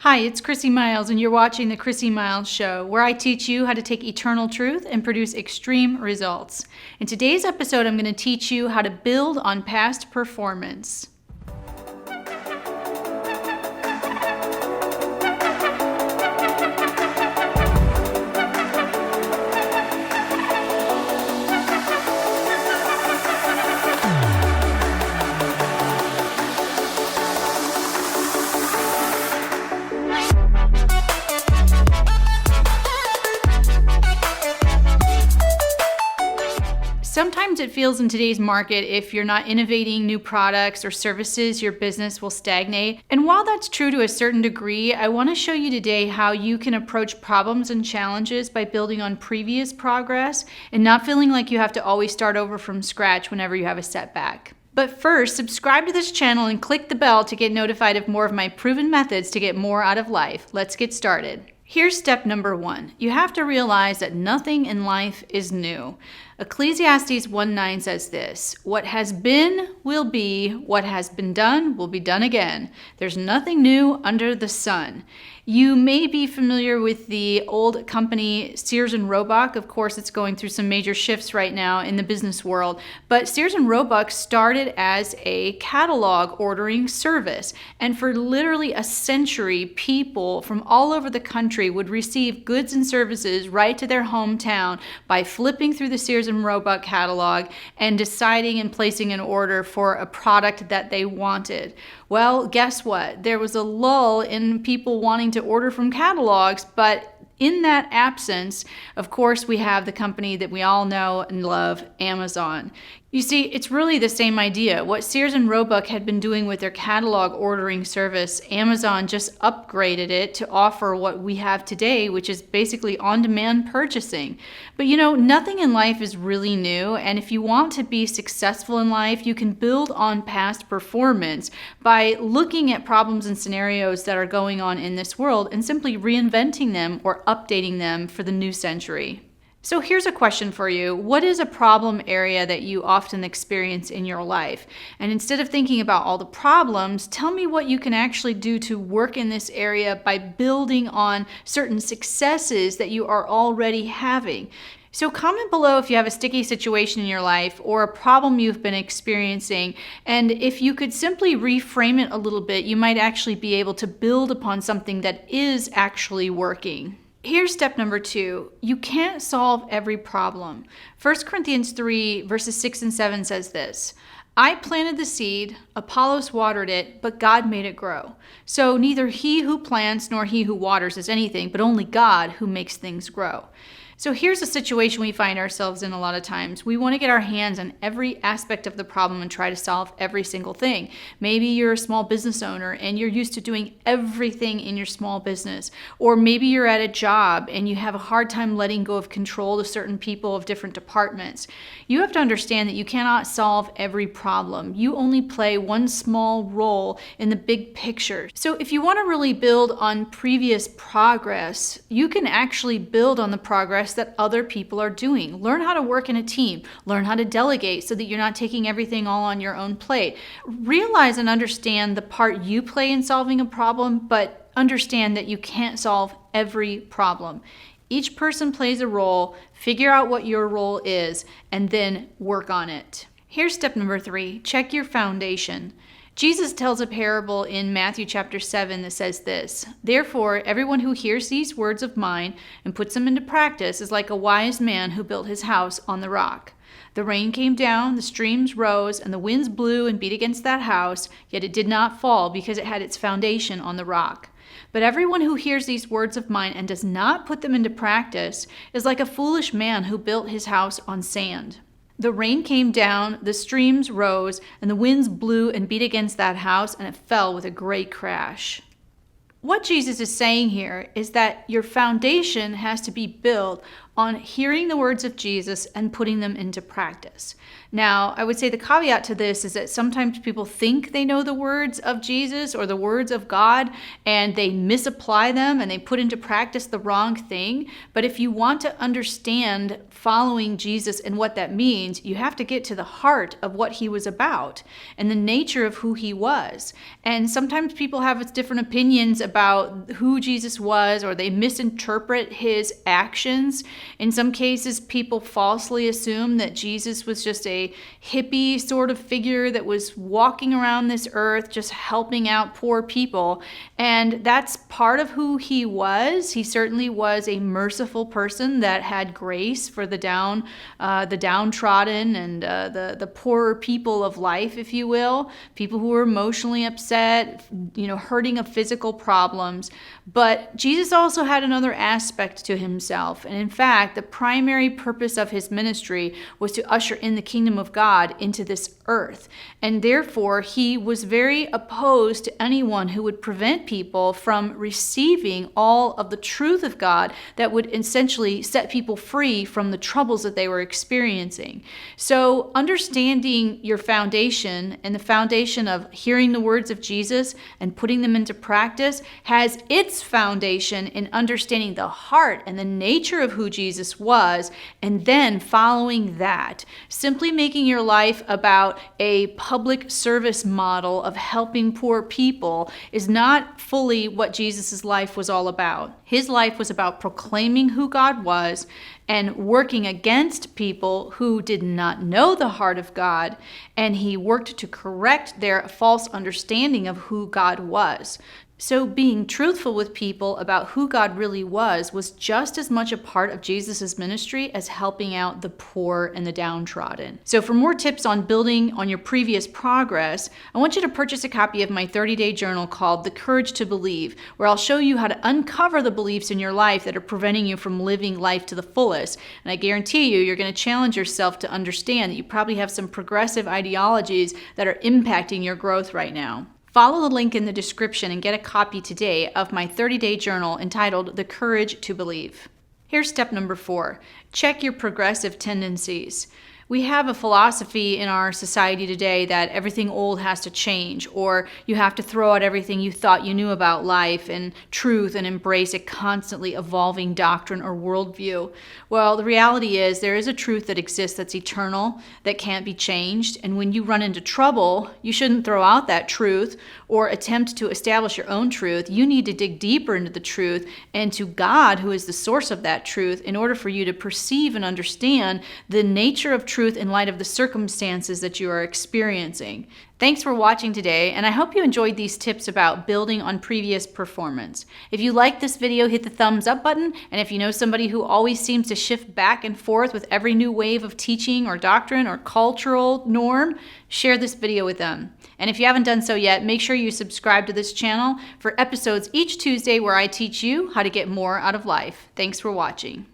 Hi, it's Chrissy Miles, and you're watching The Chrissy Miles Show, where I teach you how to take eternal truth and produce extreme results. In today's episode, I'm going to teach you how to build on past performance. Sometimes it feels in today's market, if you're not innovating new products or services, your business will stagnate. And while that's true to a certain degree, I want to show you today how you can approach problems and challenges by building on previous progress and not feeling like you have to always start over from scratch whenever you have a setback. But first, subscribe to this channel and click the bell to get notified of more of my proven methods to get more out of life. Let's get started. Here's step number 1. You have to realize that nothing in life is new. Ecclesiastes 1:9 says this: "What has been will be, what has been done will be done again. There's nothing new under the sun." You may be familiar with the old company Sears and Roebuck. Of course, it's going through some major shifts right now in the business world. But Sears and Roebuck started as a catalog ordering service. And for literally a century, people from all over the country would receive goods and services right to their hometown by flipping through the Sears and Roebuck catalog and deciding and placing an order for a product that they wanted. Well, guess what? There was a lull in people wanting to order from catalogs, but in that absence, of course, we have the company that we all know and love, Amazon. You see, it's really the same idea. What Sears and Roebuck had been doing with their catalog ordering service, Amazon just upgraded it to offer what we have today, which is basically on-demand purchasing. But nothing in life is really new, and if you want to be successful in life, you can build on past performance by looking at problems and scenarios that are going on in this world and simply reinventing them or updating them for the new century. So here's a question for you. What is a problem area that you often experience in your life? And instead of thinking about all the problems, tell me what you can actually do to work in this area by building on certain successes that you are already having. So comment below if you have a sticky situation in your life or a problem you've been experiencing. And if you could simply reframe it a little bit, you might actually be able to build upon something that is actually working. Here's step number 2. You can't solve every problem. 1 Corinthians 3 verses 6 and 7 says this: "I planted the seed, Apollos watered it, but God made it grow. So neither he who plants nor he who waters is anything, but only God who makes things grow." So here's a situation we find ourselves in a lot of times. We want to get our hands on every aspect of the problem and try to solve every single thing. Maybe you're a small business owner and you're used to doing everything in your small business. Or maybe you're at a job and you have a hard time letting go of control to certain people of different departments. You have to understand that you cannot solve every problem. You only play one small role in the big picture. So if you want to really build on previous progress, you can actually build on the progress that other people are doing. Learn how to work in a team. Learn how to delegate so that you're not taking everything all on your own plate. Realize and understand the part you play in solving a problem, but understand that you can't solve every problem. Each person plays a role. Figure out what your role is and then work on it. Here's step number 3. Check your foundation. Jesus tells a parable in Matthew chapter 7 that says this: "Therefore, everyone who hears these words of mine and puts them into practice is like a wise man who built his house on the rock. The rain came down, the streams rose, and the winds blew and beat against that house, yet it did not fall because it had its foundation on the rock. But everyone who hears these words of mine and does not put them into practice is like a foolish man who built his house on sand. The rain came down, the streams rose, and the winds blew and beat against that house, and it fell with a great crash." What Jesus is saying here is that your foundation has to be built on hearing the words of Jesus and putting them into practice. Now, I would say the caveat to this is that sometimes people think they know the words of Jesus or the words of God, and they misapply them and they put into practice the wrong thing. But if you want to understand following Jesus and what that means, you have to get to the heart of what he was about and the nature of who he was. And sometimes people have different opinions about who Jesus was, or they misinterpret his actions. In some cases, people falsely assume that Jesus was just a hippie sort of figure that was walking around this earth just helping out poor people. And that's part of who he was. He certainly was a merciful person that had grace for the downtrodden and the poorer people of life, if you will, people who were emotionally upset, hurting of physical problems. But Jesus also had another aspect to himself. And in fact, the primary purpose of his ministry was to usher in the kingdom of God into this earth. And therefore, he was very opposed to anyone who would prevent people from receiving all of the truth of God that would essentially set people free from the troubles that they were experiencing. So understanding your foundation and the foundation of hearing the words of Jesus and putting them into practice has its foundation in understanding the heart and the nature of who Jesus was, and then following that. Simply making your life about a public service model of helping poor people is not fully what Jesus' life was all about. His life was about proclaiming who God was and working against people who did not know the heart of God, and he worked to correct their false understanding of who God was. So being truthful with people about who God really was just as much a part of Jesus' ministry as helping out the poor and the downtrodden. So for more tips on building on your previous progress, I want you to purchase a copy of my 30-day journal called The Courage to Believe, where I'll show you how to uncover the beliefs in your life that are preventing you from living life to the fullest. And I guarantee you're going to challenge yourself to understand that you probably have some progressive ideologies that are impacting your growth right now. Follow the link in the description and get a copy today of my 30-day journal entitled The Courage to Believe. Here's step number 4. Check your progressive tendencies. We have a philosophy in our society today that everything old has to change, or you have to throw out everything you thought you knew about life and truth and embrace a constantly evolving doctrine or worldview. Well, the reality is there is a truth that exists that's eternal, that can't be changed, and when you run into trouble, you shouldn't throw out that truth or attempt to establish your own truth. You need to dig deeper into the truth and to God, who is the source of that truth, in order for you to perceive and understand the nature of truth in light of the circumstances that you are experiencing. Thanks for watching today, and I hope you enjoyed these tips about building on previous performance. If you liked this video, hit the thumbs up button, and if you know somebody who always seems to shift back and forth with every new wave of teaching or doctrine or cultural norm, share this video with them. And if you haven't done so yet, make sure you subscribe to this channel for episodes each Tuesday where I teach you how to get more out of life. Thanks for watching.